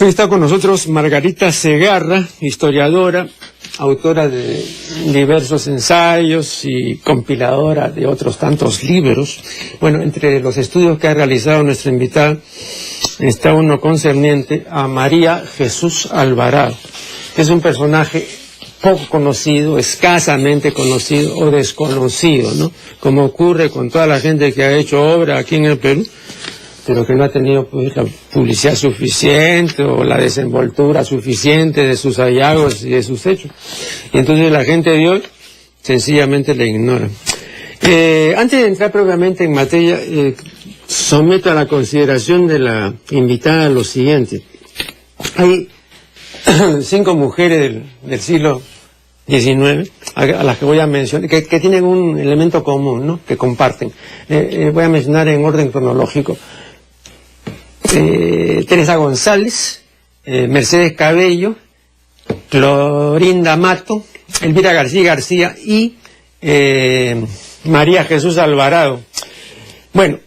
Hoy está con nosotros Margarita Segarra, historiadora, autora de diversos ensayos y compiladora de otros tantos libros. Bueno, entre los estudios que ha realizado nuestra invitada está uno concerniente a María Jesús Alvarado, que es un personaje poco conocido, escasamente conocido o desconocido, ¿no? Como ocurre con toda la gente que ha hecho obra aquí en el Perú, pero que no ha tenido pues la publicidad suficiente o la desenvoltura suficiente de sus hallazgos y de sus hechos. Y entonces la gente de hoy sencillamente le ignora. Antes de entrar propiamente en materia, someto a la consideración de la invitada lo siguiente. Hay 5 mujeres del siglo XIX, a las que voy a mencionar, que tienen un elemento común, ¿no? Que comparten. Voy a mencionar en orden cronológico. Teresa González, Mercedes Cabello, Clorinda Mato, Elvira García y María Jesús Alvarado. Bueno,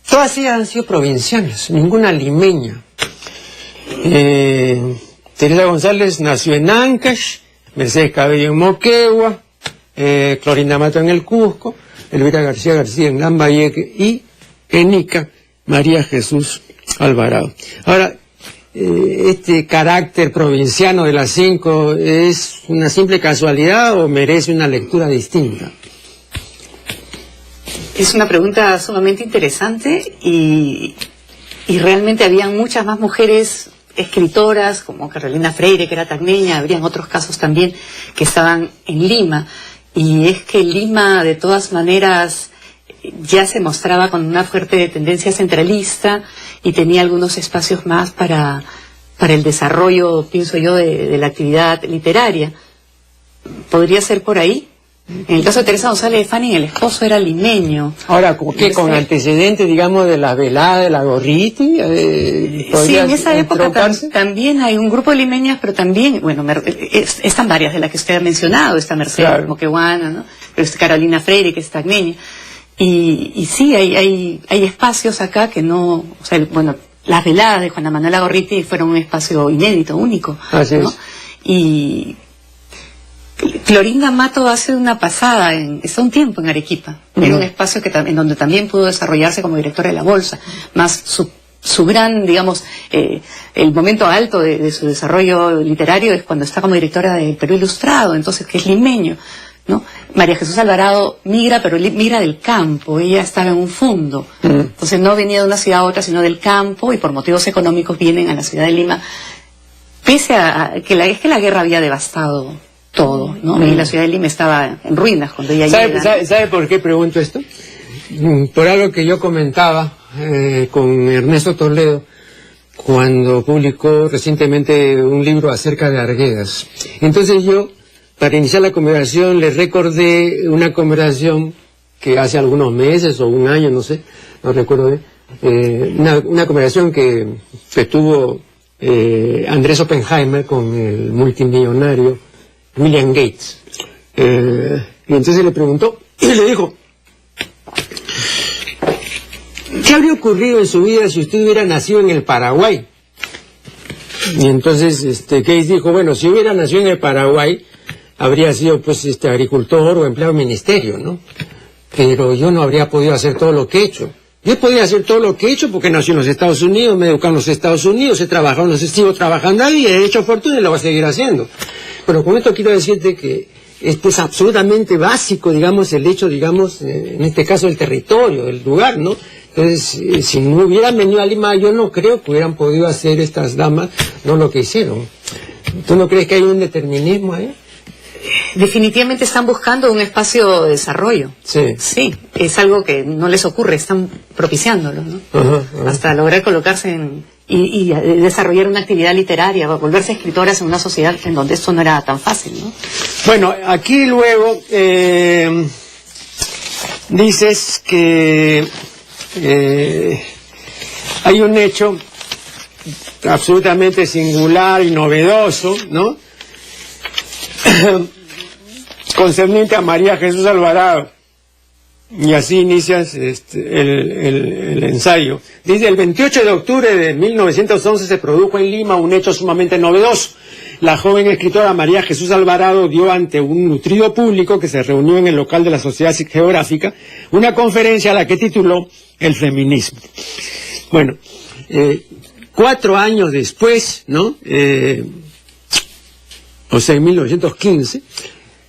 todas ellas han sido provincianas, ninguna limeña. Teresa González nació en Ancash, Mercedes Cabello en Moquegua, Clorinda Mato en el Cusco, Elvira García en Lambayeque y en Ica, María Jesús Alvarado. Ahora, ¿este carácter provinciano de las 5 es una simple casualidad o merece una lectura distinta? Es una pregunta sumamente interesante y realmente habían muchas más mujeres escritoras, como Carolina Freire, que era tacneña, habrían otros casos también que estaban en Lima. Y es que Lima, de todas maneras, ya se mostraba con una fuerte tendencia centralista y tenía algunos espacios más para el desarrollo, pienso yo, de la actividad literaria. ¿Podría ser por ahí? En el caso de Teresa González de Fanning, el esposo era limeño. Ahora, ¿qué, con antecedentes, digamos, de la velada de la Gorriti? Sí, en esa época también hay un grupo de limeñas, pero también, bueno, están varias de las que usted ha mencionado, está Mercedes Moqueguana, ¿no? Pero está Carolina Freire, que es tacneña. Y sí, hay espacios acá que no, o sea, bueno, las veladas de Juana Manuela Gorriti fueron un espacio inédito, único, así ¿no? es. Y Clorinda Mato hace una pasada, está un tiempo en Arequipa, en un espacio en donde también pudo desarrollarse como directora de la Bolsa, más su gran, digamos, el momento alto de su desarrollo literario es cuando está como directora del Perú Ilustrado, entonces, que es limeño, ¿no? María Jesús Alvarado migra, pero migra del campo, ella estaba en un fondo, entonces no venía de una ciudad a otra, sino del campo, y por motivos económicos vienen a la ciudad de Lima, pese a que la guerra había devastado todo, ¿no? Y la ciudad de Lima estaba en ruinas cuando ella llega. ¿Sabe por qué pregunto esto? Por algo que yo comentaba con Ernesto Toledo cuando publicó recientemente un libro acerca de Arguedas. Entonces yo, para iniciar la conversación, le recordé una conversación que hace algunos meses o un año, no sé, no recuerdo bien, una conversación que tuvo Andrés Oppenheimer con el multimillonario William Gates. Y entonces le preguntó y le dijo: ¿qué habría ocurrido en su vida si usted hubiera nacido en el Paraguay? Y entonces Gates dijo: bueno, si hubiera nacido en el Paraguay habría sido pues agricultor o empleado del ministerio, ¿no? Pero yo no habría podido hacer todo lo que he hecho. Yo podía hacer todo lo que he hecho porque nací en los Estados Unidos, me eduqué en los Estados Unidos, he trabajado, sigo trabajando ahí, he hecho fortuna y lo voy a seguir haciendo. Pero con esto quiero decirte que es pues absolutamente básico, digamos, el hecho, digamos, en este caso del territorio, del lugar, ¿no? Entonces, si no hubieran venido a Lima, yo no creo que hubieran podido hacer estas damas, no lo que hicieron. ¿Tú no crees que hay un determinismo ahí? Definitivamente están buscando un espacio de desarrollo. Sí. Sí, es algo que no les ocurre, están propiciándolo, ¿no? Hasta lograr colocarse y desarrollar una actividad literaria, volverse escritoras en una sociedad en donde esto no era tan fácil, ¿no? Bueno, aquí luego dices que hay un hecho absolutamente singular y novedoso, ¿no? Concerniente a María Jesús Alvarado. Y así inicias el ensayo. Dice, el 28 de octubre de 1911 se produjo en Lima un hecho sumamente novedoso. La joven escritora María Jesús Alvarado dio ante un nutrido público que se reunió en el local de la Sociedad Geográfica una conferencia a la que tituló El feminismo. Bueno, 4 años después, ¿no? O sea, en 1915,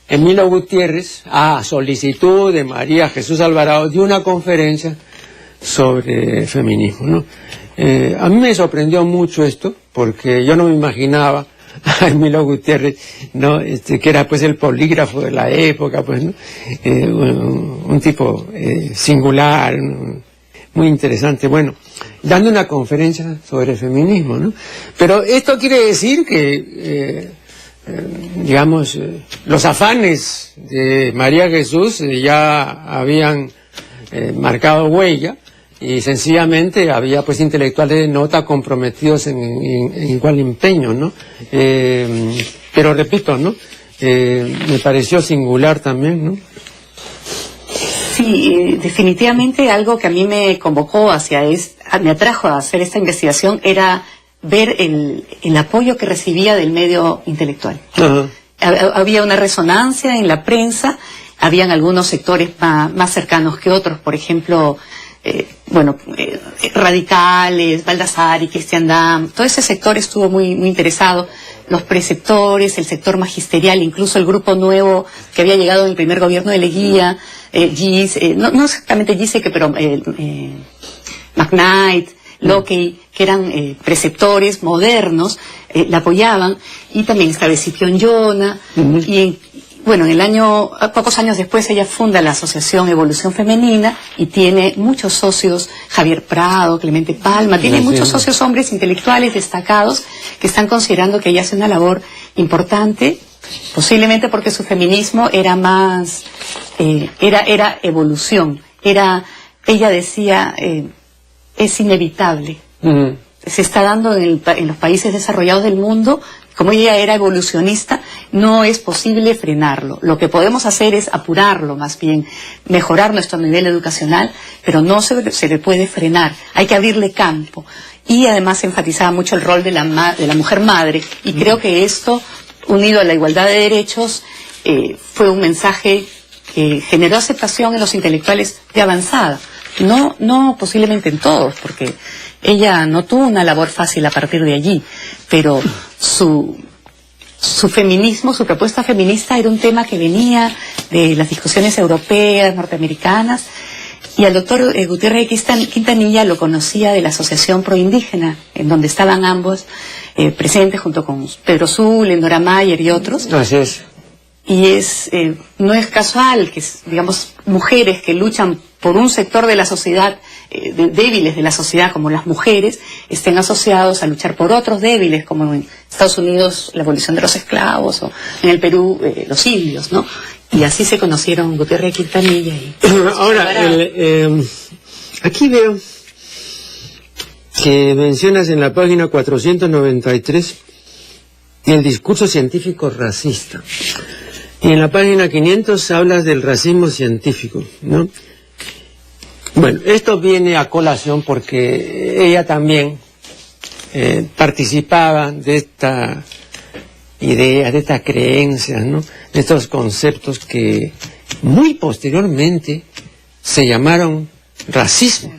Emilio Gutiérrez, a solicitud de María Jesús Alvarado, dio una conferencia sobre feminismo, ¿no? A mí me sorprendió mucho esto, porque yo no me imaginaba a Emilio Gutiérrez, ¿no? Que era pues el polígrafo de la época, pues, ¿no? Un tipo singular, muy interesante, bueno, dando una conferencia sobre feminismo, ¿no? Pero esto quiere decir que digamos, los afanes de María Jesús ya habían marcado huella, y sencillamente había pues intelectuales de nota comprometidos en igual empeño, ¿no? Pero repito, ¿no? Me pareció singular también, ¿no? Sí, definitivamente algo que a mí me convocó me atrajo a hacer esta investigación era ver el apoyo que recibía del medio intelectual. Uh-huh. Había una resonancia en la prensa, habían algunos sectores más cercanos que otros, por ejemplo, radicales, Baldassari, Christian Damm, todo ese sector estuvo muy interesado, los preceptores, el sector magisterial, incluso el grupo nuevo que había llegado en el primer gobierno de Leguía, no exactamente Giesecke, pero McKnight, Locke, que eran preceptores modernos, la apoyaban, y también estaba Escipión Yona, y pocos años después ella funda la Asociación Evolución Femenina y tiene muchos socios, Javier Prado, Clemente Palma, tiene muchos socios hombres intelectuales destacados que están considerando que ella hace una labor importante, posiblemente porque su feminismo era más, era evolución, ella decía, es inevitable. Se está dando en los países desarrollados del mundo. Como ella era evolucionista, no es posible frenarlo. Lo que podemos hacer es apurarlo, más bien, mejorar nuestro nivel educacional, pero no se le puede frenar. Hay que abrirle campo. Y además enfatizaba mucho el rol de la mujer madre. Y creo que esto, unido a la igualdad de derechos, fue un mensaje que generó aceptación en los intelectuales de avanzada. No posiblemente en todos, porque ella no tuvo una labor fácil a partir de allí, pero su feminismo, su propuesta feminista era un tema que venía de las discusiones europeas, norteamericanas, y al doctor Gutiérrez Quintanilla lo conocía de la Asociación Proindígena, en donde estaban ambos presentes junto con Pedro Zulen, Nora Mayer y otros. Así es. Y no es casual que, digamos, mujeres que luchan por un sector de la sociedad, débiles de la sociedad como las mujeres, estén asociados a luchar por otros débiles, como en Estados Unidos la abolición de los esclavos, o en el Perú los indios, ¿no? Y así se conocieron Gutiérrez Quintanilla y... Ahora, aquí veo que mencionas en la página 493 el discurso científico racista. Y en la página 500 hablas del racismo científico, ¿no? Bueno, esto viene a colación porque ella también participaba de esta idea, de estas creencias, ¿no? De estos conceptos que muy posteriormente se llamaron racismo.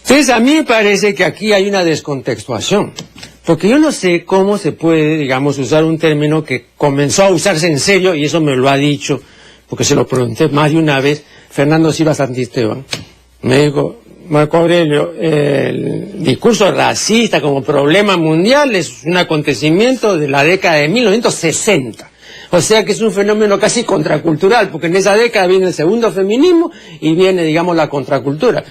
Entonces a mí me parece que aquí hay una descontextuación. Porque yo no sé cómo se puede, digamos, usar un término que comenzó a usarse en serio, y eso me lo ha dicho, porque se lo pregunté más de una vez, Fernando Silva Santisteban. Me dijo, Marco Aurelio, el discurso racista como problema mundial es un acontecimiento de la década de 1960. O sea que es un fenómeno casi contracultural, porque en esa década viene el segundo feminismo y viene, digamos, la contracultura.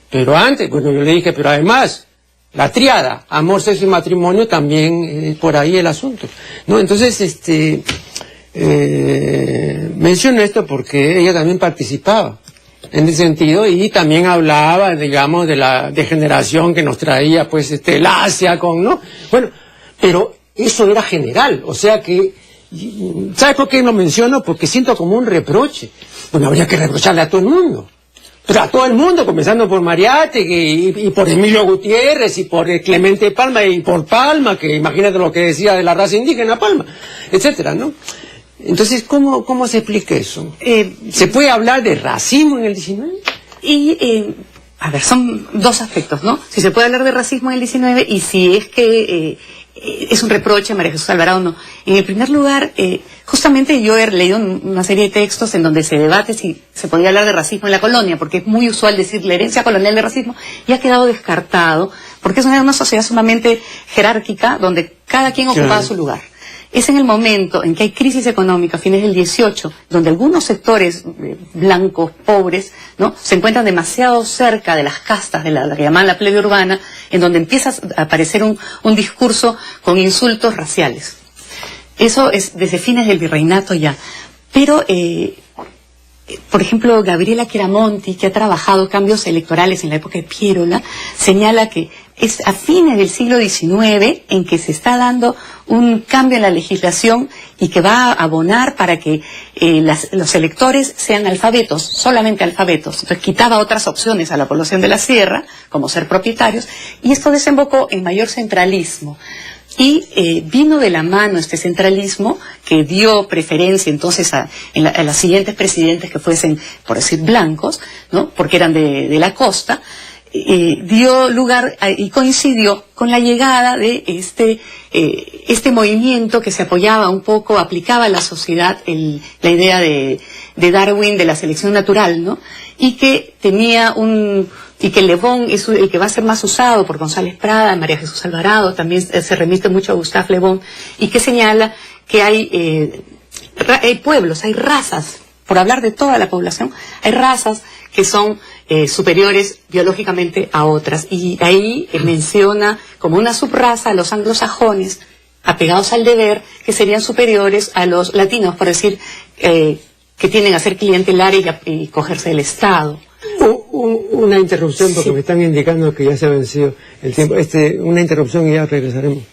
Pero antes, bueno, yo le dije, pero además... la tríada, amor, sexo y matrimonio, también por ahí el asunto, ¿no? Entonces, menciono esto porque ella también participaba en ese sentido y también hablaba, digamos, de la degeneración que nos traía, pues, el Asia con, ¿no? Bueno, pero eso era general, o sea que, ¿sabes por qué lo menciono? Porque siento como un reproche. Bueno, habría que reprocharle a todo el mundo. Pero a todo el mundo, comenzando por Mariátegui y por Emilio Gutiérrez y por Clemente Palma y por Palma, que imagínate lo que decía de la raza indígena Palma, etcétera, ¿no? Entonces, ¿cómo se explica eso? ¿Se puede hablar de racismo en el 19? A ver, son dos aspectos, ¿no? Si se puede hablar de racismo en el 19 y si es que es un reproche a María Jesús Alvarado, no. En el primer lugar, justamente yo he leído una serie de textos en donde se debate si se podía hablar de racismo en la colonia, porque es muy usual decir la herencia colonial de racismo, y ha quedado descartado, porque es una sociedad sumamente jerárquica, donde cada quien ocupaba su lugar. Es en el momento en que hay crisis económica, a fines del 18, donde algunos sectores blancos, pobres, ¿no?, se encuentran demasiado cerca de las castas de la que llaman la plebe urbana, en donde empieza a aparecer un discurso con insultos raciales. Eso es desde fines del virreinato ya. Pero, por ejemplo, Gabriela Chiaramonti, que ha trabajado cambios electorales en la época de Piérola, señala que es a fines del siglo XIX en que se está dando un cambio en la legislación y que va a abonar para que los electores sean alfabetos, solamente alfabetos. Entonces quitaba otras opciones a la población de la sierra, como ser propietarios, y esto desembocó en mayor centralismo. Y vino de la mano este centralismo que dio preferencia entonces a las siguientes presidentes que fuesen, por decir, blancos, ¿no?, porque eran de la costa. Dio lugar y coincidió con la llegada de este movimiento que se apoyaba un poco, aplicaba a la sociedad la idea de Darwin de la selección natural, ¿no? Y que tenía y que Le Bon es el que va a ser más usado por González Prada, María Jesús Alvarado, también se remite mucho a Gustave Le Bon, y que señala que hay pueblos, hay razas, por hablar de toda la población, hay razas que son superiores biológicamente a otras, y ahí menciona como una subraza a los anglosajones apegados al deber, que serían superiores a los latinos, por decir, que tienden a ser clientelares y cogerse del Estado. Una interrupción porque me están indicando que ya se ha vencido el tiempo. Una interrupción y ya regresaremos.